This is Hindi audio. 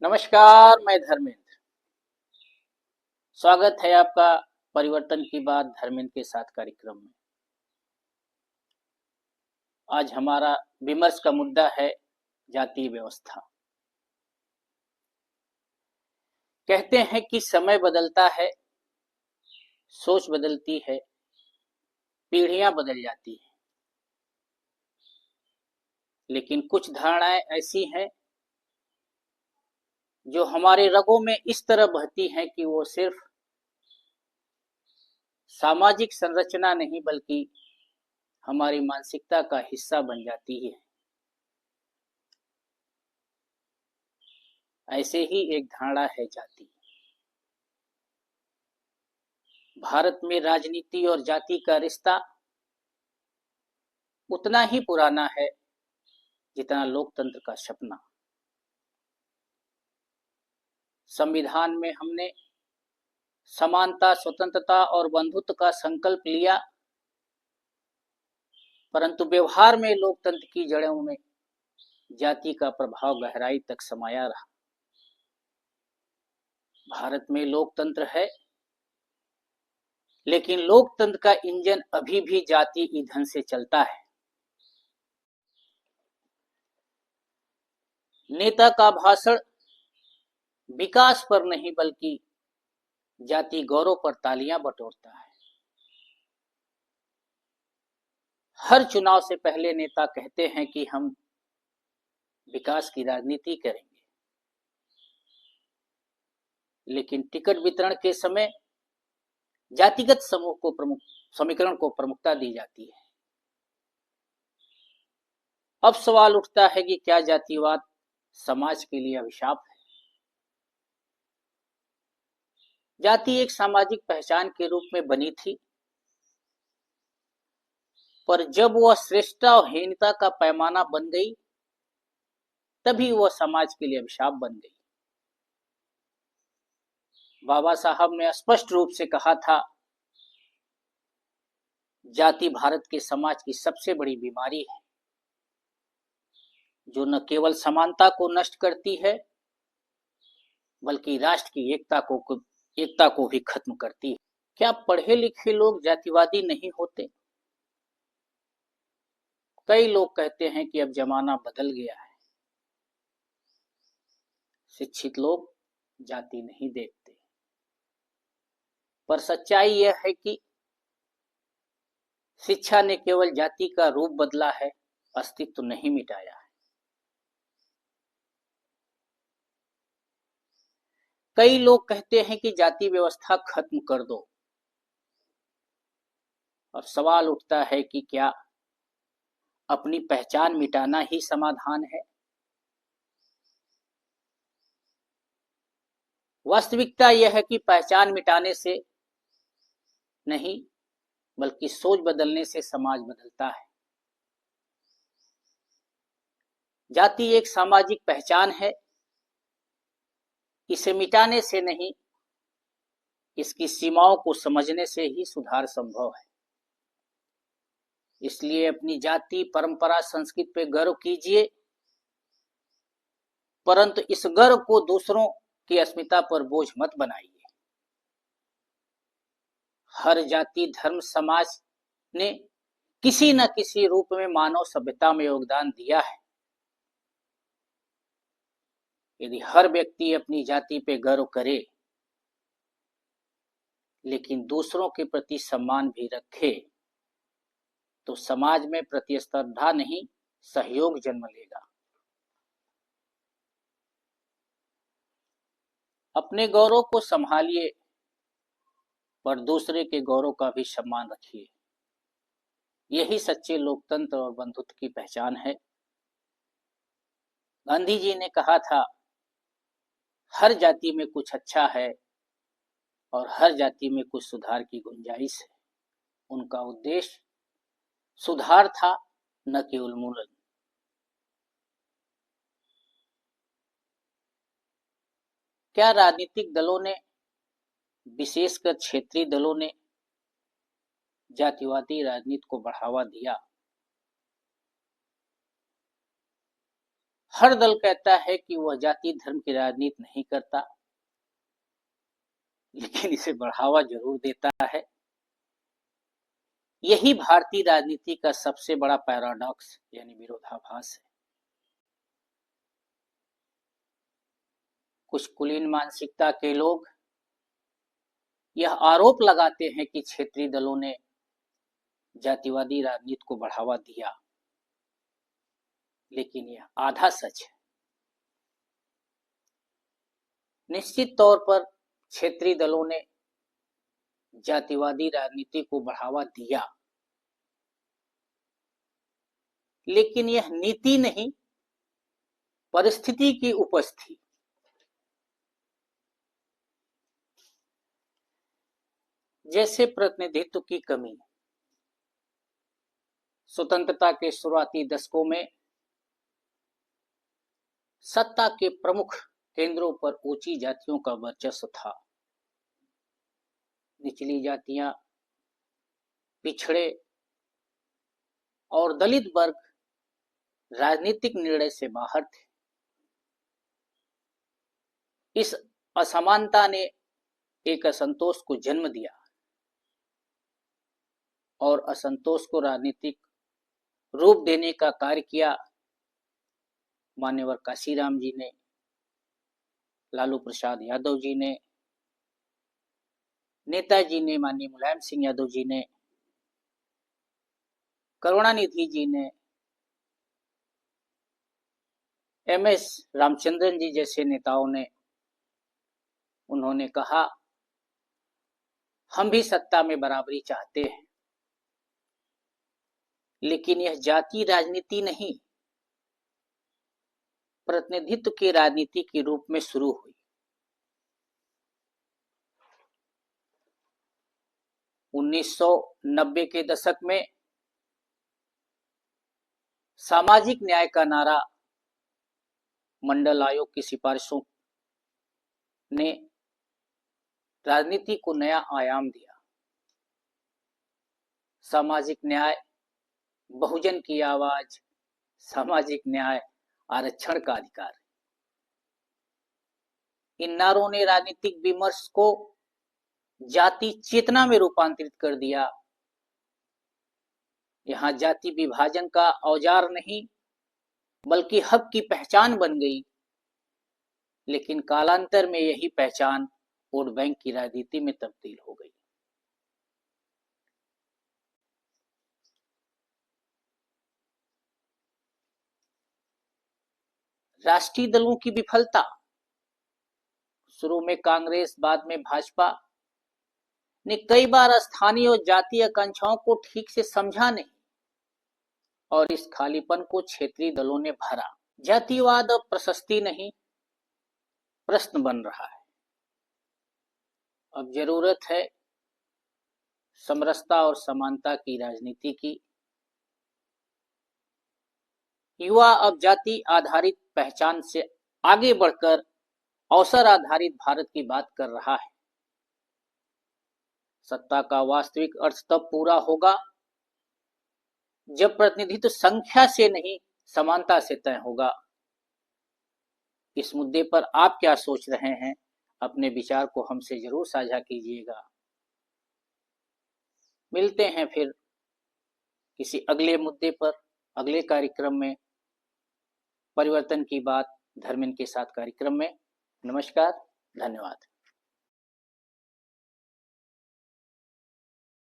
नमस्कार, मैं धर्मेंद्र। स्वागत है आपका परिवर्तन की बात धर्मेंद्र के साथ कार्यक्रम में। आज हमारा विमर्श का मुद्दा है जातीय व्यवस्था। कहते हैं कि समय बदलता है, सोच बदलती है, पीढ़ियां बदल जाती हैं, लेकिन कुछ धारणाएं ऐसी हैं जो हमारे रगों में इस तरह बहती हैं कि वो सिर्फ सामाजिक संरचना नहीं बल्कि हमारी मानसिकता का हिस्सा बन जाती है। ऐसे ही एक धारणा है जाति। भारत में राजनीति और जाति का रिश्ता उतना ही पुराना है जितना लोकतंत्र का सपना। संविधान में हमने समानता, स्वतंत्रता और बंधुत्व का संकल्प लिया, परंतु व्यवहार में लोकतंत्र की जड़ों में जाति का प्रभाव गहराई तक समाया रहा। भारत में लोकतंत्र है, लेकिन लोकतंत्र का इंजन अभी भी जाति ईंधन से चलता है। नेता का भाषण विकास पर नहीं बल्कि जाति गौरव पर तालियां बटोरता है। हर चुनाव से पहले नेता कहते हैं कि हम विकास की राजनीति करेंगे, लेकिन टिकट वितरण के समय जातिगत समूह को समीकरण को प्रमुखता दी जाती है। अब सवाल उठता है कि क्या जातिवाद समाज के लिए अभिशाप है? जाति एक सामाजिक पहचान के रूप में बनी थी, पर जब वह श्रेष्ठता और हीनता का पैमाना बन गई, तभी वह समाज के लिए अभिशाप बन गई। बाबा साहब ने स्पष्ट रूप से कहा था, जाति भारत के समाज की सबसे बड़ी बीमारी है, जो न केवल समानता को नष्ट करती है बल्कि राष्ट्र की एकता को भी खत्म करती है। क्या पढ़े लिखे लोग जातिवादी नहीं होते? कई लोग कहते हैं कि अब जमाना बदल गया है। शिक्षित लोग जाति नहीं देखते, पर सच्चाई यह है कि शिक्षा ने केवल जाति का रूप बदला है, अस्तित्व नहीं मिटाया है। कई लोग कहते हैं कि जाति व्यवस्था खत्म कर दो। अब सवाल उठता है कि क्या अपनी पहचान मिटाना ही समाधान है? वास्तविकता यह है कि पहचान मिटाने से नहीं बल्कि सोच बदलने से समाज बदलता है। जाति एक सामाजिक पहचान है, इसे मिटाने से नहीं, इसकी सीमाओं को समझने से ही सुधार संभव है। इसलिए अपनी जाति, परंपरा, संस्कृति पे गर्व कीजिए, परंतु इस गर्व को दूसरों की अस्मिता पर बोझ मत बनाइए। हर जाति, धर्म, समाज ने किसी न किसी रूप में मानव सभ्यता में योगदान दिया है। यदि हर व्यक्ति अपनी जाति पे गर्व करे लेकिन दूसरों के प्रति सम्मान भी रखे, तो समाज में प्रतिस्पर्धा नहीं, सहयोग जन्म लेगा। अपने गौरव को संभालिए, पर दूसरे के गौरव का भी सम्मान रखिए। यही सच्चे लोकतंत्र और बंधुत्व की पहचान है। गांधी जी ने कहा था, हर जाति में कुछ अच्छा है और हर जाति में कुछ सुधार की गुंजाइश है। उनका उद्देश्य सुधार था, न कि उन्मूलन। क्या राजनीतिक दलों ने, विशेषकर क्षेत्रीय दलों ने, जातिवादी राजनीति को बढ़ावा दिया? हर दल कहता है कि वह जाति धर्म की राजनीति नहीं करता, लेकिन इसे बढ़ावा जरूर देता है। यही भारतीय राजनीति का सबसे बड़ा पैराडॉक्स यानी विरोधाभास है। कुछ कुलीन मानसिकता के लोग यह आरोप लगाते हैं कि क्षेत्रीय दलों ने जातिवादी राजनीति को बढ़ावा दिया, लेकिन यह आधा सच है। निश्चित तौर पर क्षेत्रीय दलों ने जातिवादी राजनीति को बढ़ावा दिया, लेकिन यह नीति नहीं, परिस्थिति की उपज थी। जैसे प्रतिनिधित्व की कमी। स्वतंत्रता के शुरुआती दशकों में सत्ता के प्रमुख केंद्रों पर ऊंची जातियों का वर्चस्व था। निचली जातियां, पिछड़े और दलित वर्ग राजनीतिक निर्णय से बाहर थे। इस असमानता ने एक असंतोष को जन्म दिया और असंतोष को राजनीतिक रूप देने का कार्य किया मान्यवर काशीराम जी ने, लालू प्रसाद यादव जी ने, नेताजी ने, माननीय मुलायम सिंह यादव जी ने, करुणानिधि जी ने, एमएस रामचंद्रन जी जैसे नेताओं ने। उन्होंने कहा, हम भी सत्ता में बराबरी चाहते हैं, लेकिन यह जाति राजनीति नहीं, प्रतिनिधित्व की राजनीति के रूप में शुरू हुई। 1990 के दशक में सामाजिक न्याय का नारा मंडल आयोग की सिफारिशों ने राजनीति को नया आयाम दिया। सामाजिक न्याय, बहुजन की आवाज, सामाजिक न्याय, आरक्षण का अधिकार। इन नारों ने राजनीतिक विमर्श को जाति चेतना में रूपांतरित कर दिया। यहां जाति विभाजन का औजार नहीं, बल्कि हक की पहचान बन गई। लेकिन कालांतर में यही पहचान वोट बैंक की राजनीति में तब्दील हो गई। राष्ट्रीय दलों की विफलता। शुरू में कांग्रेस, बाद में भाजपा ने कई बार स्थानीय और जातीय आकांक्षाओं को ठीक से समझा नहीं और इस खालीपन को क्षेत्रीय दलों ने भरा। जातिवाद अब प्रशस्ति नहीं, प्रश्न बन रहा है। अब जरूरत है समरसता और समानता की राजनीति की। युवा अब जाति आधारित पहचान से आगे बढ़कर अवसर आधारित भारत की बात कर रहा है। सत्ता का वास्तविक अर्थ तब पूरा होगा जब प्रतिनिधित्व संख्या से नहीं, समानता से तय होगा। इस मुद्दे पर आप क्या सोच रहे हैं? अपने विचार को हमसे जरूर साझा कीजिएगा। मिलते हैं फिर किसी अगले मुद्दे पर, अगले कार्यक्रम में। परिवर्तन की बात धर्मेंद्र के साथ कार्यक्रम में। नमस्कार, धन्यवाद।